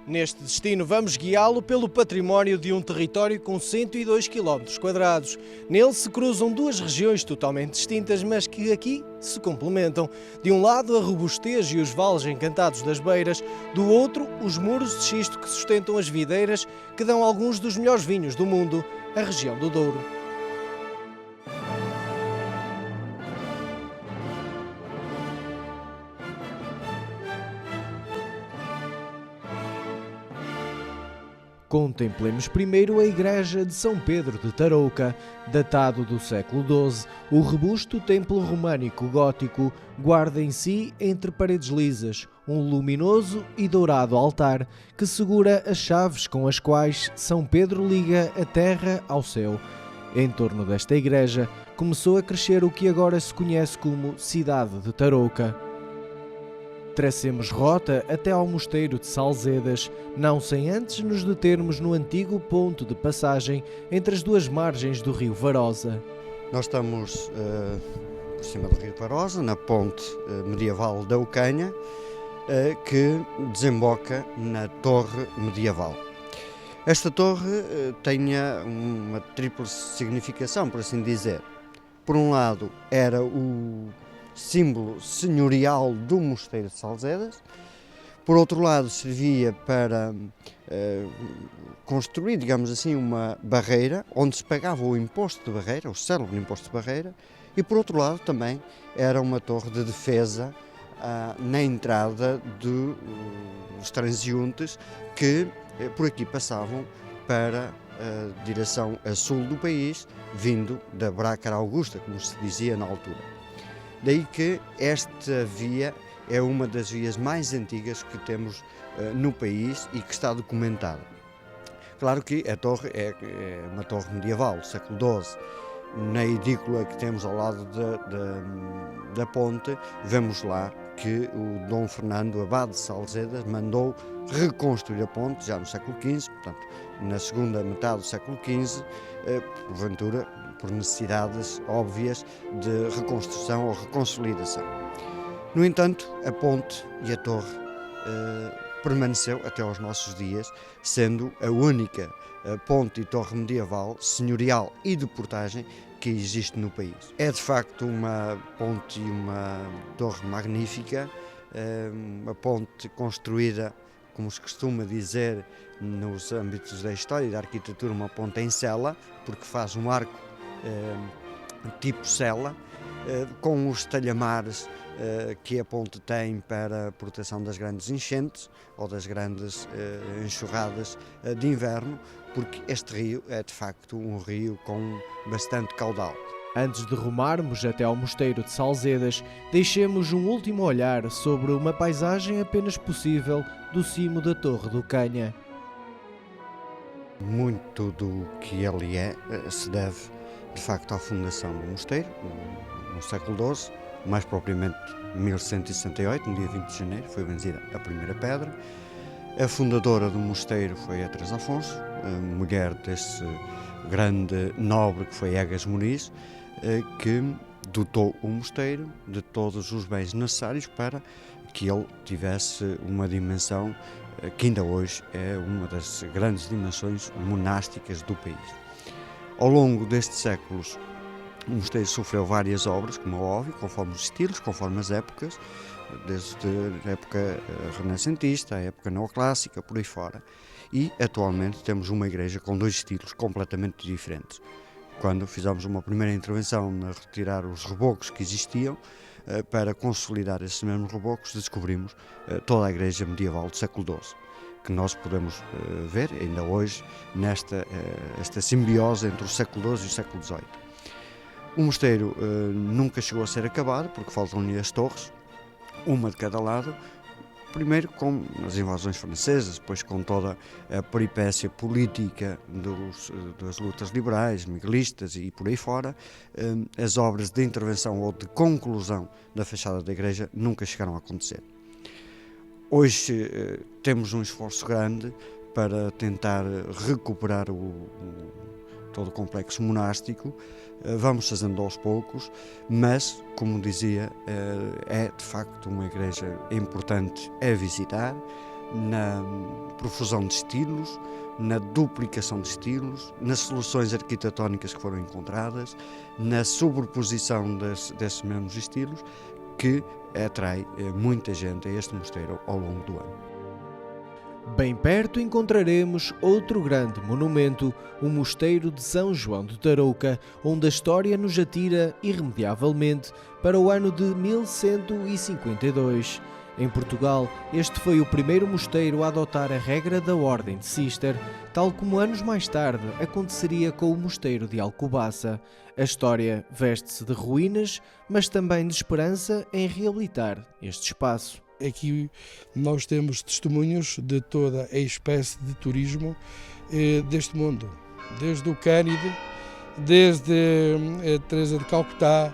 Neste destino vamos guiá-lo pelo património de um território com 102 km². Nele se cruzam duas regiões totalmente distintas, mas que aqui se complementam. De um lado a robustez e os vales encantados das beiras, do outro os muros de xisto que sustentam as videiras que dão alguns dos melhores vinhos do mundo, a região do Douro. Contemplemos primeiro a igreja de São Pedro de Tarouca, datado do século XII. O robusto templo românico gótico guarda em si, entre paredes lisas, um luminoso e dourado altar que segura as chaves com as quais São Pedro liga a terra ao céu. Em torno desta igreja começou a crescer o que agora se conhece como cidade de Tarouca. Tracemos rota até ao mosteiro de Salzedas, não sem antes nos determos no antigo ponto de passagem entre as duas margens do rio Varosa. Nós estamos por cima do rio Varosa, na ponte medieval da Ocanha, que desemboca na torre medieval. Esta torre tem uma tripla significação, por assim dizer. Por um lado, era o símbolo senhorial do mosteiro de Salzedas. Por outro lado, servia para construir, digamos assim, uma barreira onde se pagava o imposto de barreira, o célebre imposto de barreira, e por outro lado também era uma torre de defesa na entrada dos transeuntes que por aqui passavam para a direção a sul do país, vindo da Brácara Augusta, como se dizia na altura. Daí que esta via é uma das vias mais antigas que temos no país e que está documentada. Claro que a torre é uma torre medieval, do século XII. Na edícula que temos ao lado da ponte, vemos lá que o Dom Fernando Abade de Salzedas mandou reconstruir a ponte já no século XV, portanto, na segunda metade do século XV, porventura por necessidades óbvias de reconstrução ou reconsolidação. No entanto, a ponte e a torre permaneceu até aos nossos dias, sendo a única ponte e torre medieval, senhorial e de portagem que existe no país. É de facto uma ponte e uma torre magnífica, uma ponte construída, como se costuma dizer nos âmbitos da história e da arquitetura, uma ponte em sela, porque faz um arco tipo sela, com os talhamares que a ponte tem para a proteção das grandes enchentes ou das grandes enxurradas de inverno, porque este rio é de facto um rio com bastante caudal. Antes de rumarmos até ao mosteiro de Salzedas, deixemos um último olhar sobre uma paisagem apenas possível do cimo da Torre do Canha. Muito do que ele é se deve de facto à fundação do mosteiro, no século XII, mais propriamente 1168, no dia 20 de janeiro, foi benzida a primeira pedra. A fundadora do mosteiro foi a Teresa Afonso, a mulher desse grande nobre que foi Egas Muniz, que dotou o mosteiro de todos os bens necessários para que ele tivesse uma dimensão que ainda hoje é uma das grandes dimensões monásticas do país. Ao longo destes séculos, o mosteiro sofreu várias obras, como é óbvio, conforme os estilos, conforme as épocas, desde a época renascentista, a época neoclássica, por aí fora. E, atualmente, temos uma igreja com dois estilos completamente diferentes. Quando fizemos uma primeira intervenção na retirar os rebocos que existiam, para consolidar esses mesmos rebocos, descobrimos toda a igreja medieval do século XII, que nós podemos ver ainda hoje nesta esta simbiose entre o século XII e o século XVIII. O mosteiro nunca chegou a ser acabado, porque faltam-lhe as torres, uma de cada lado, primeiro com as invasões francesas, depois com toda a peripécia política das lutas liberais, miguelistas e por aí fora, as obras de intervenção ou de conclusão da fachada da igreja nunca chegaram a acontecer. Hoje temos um esforço grande para tentar recuperar todo o complexo monástico. Vamos fazendo aos poucos, mas, como dizia, é de facto uma igreja importante a visitar, na profusão de estilos, na duplicação de estilos, nas soluções arquitetónicas que foram encontradas, na sobreposição desses mesmos estilos, que atrai muita gente a este mosteiro ao longo do ano. Bem perto encontraremos outro grande monumento, o Mosteiro de São João de Tarouca, onde a história nos atira irremediavelmente para o ano de 1152. Em Portugal, este foi o primeiro mosteiro a adotar a regra da Ordem de Cister, tal como anos mais tarde aconteceria com o Mosteiro de Alcobaça. A história veste-se de ruínas, mas também de esperança em reabilitar este espaço. Aqui nós temos testemunhos de toda a espécie de turismo deste mundo, desde o Cânide, desde a Teresa de Calcutá,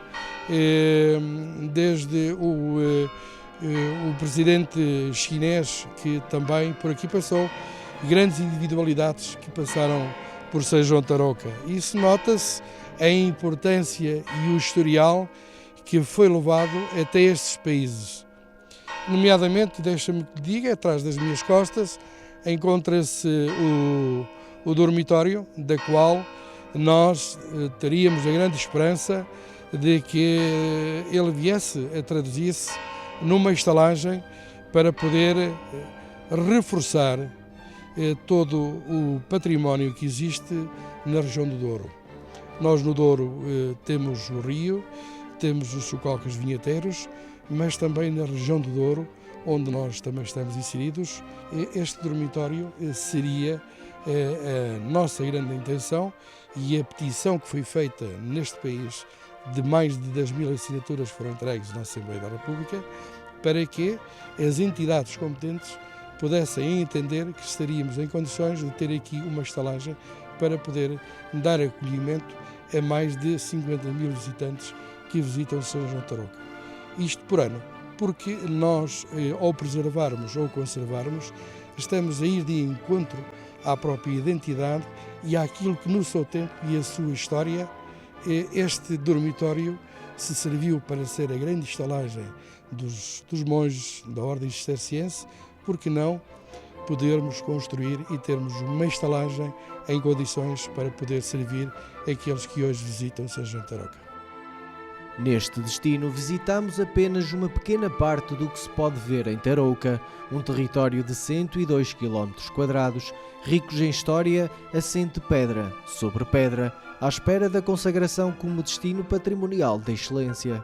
desde o presidente chinês que também por aqui passou, grandes individualidades que passaram por São João de Tarouca. Isso nota-se a importância e o historial que foi levado até estes países. Nomeadamente, deixa-me que diga, atrás das minhas costas, encontra-se o dormitório, da qual nós teríamos a grande esperança de que ele viesse a traduzir-se numa estalagem para poder reforçar todo o património que existe na região do Douro. Nós no Douro temos o rio, temos os socalcos vinheteiros, mas também na região do Douro, onde nós também estamos inseridos, este dormitório seria a nossa grande intenção e a petição que foi feita neste país de mais de 10.000 assinaturas foram entregues na Assembleia da República para que as entidades competentes pudessem entender que estaríamos em condições de ter aqui uma estalagem para poder dar acolhimento a mais de 50.000 visitantes que visitam São João de Tarouca. Isto por ano, porque nós, ao preservarmos ou conservarmos, estamos a ir de encontro à própria identidade e àquilo que no seu tempo e a sua história, este dormitório se serviu para ser a grande estalagem dos monges da Ordem Cisterciense, porque não podermos construir e termos uma estalagem em condições para poder servir aqueles que hoje visitam São João de Tarouca. Neste destino visitamos apenas uma pequena parte do que se pode ver em Tarouca, um território de 102 km², ricos em história, assente pedra sobre pedra, à espera da consagração como destino patrimonial de excelência.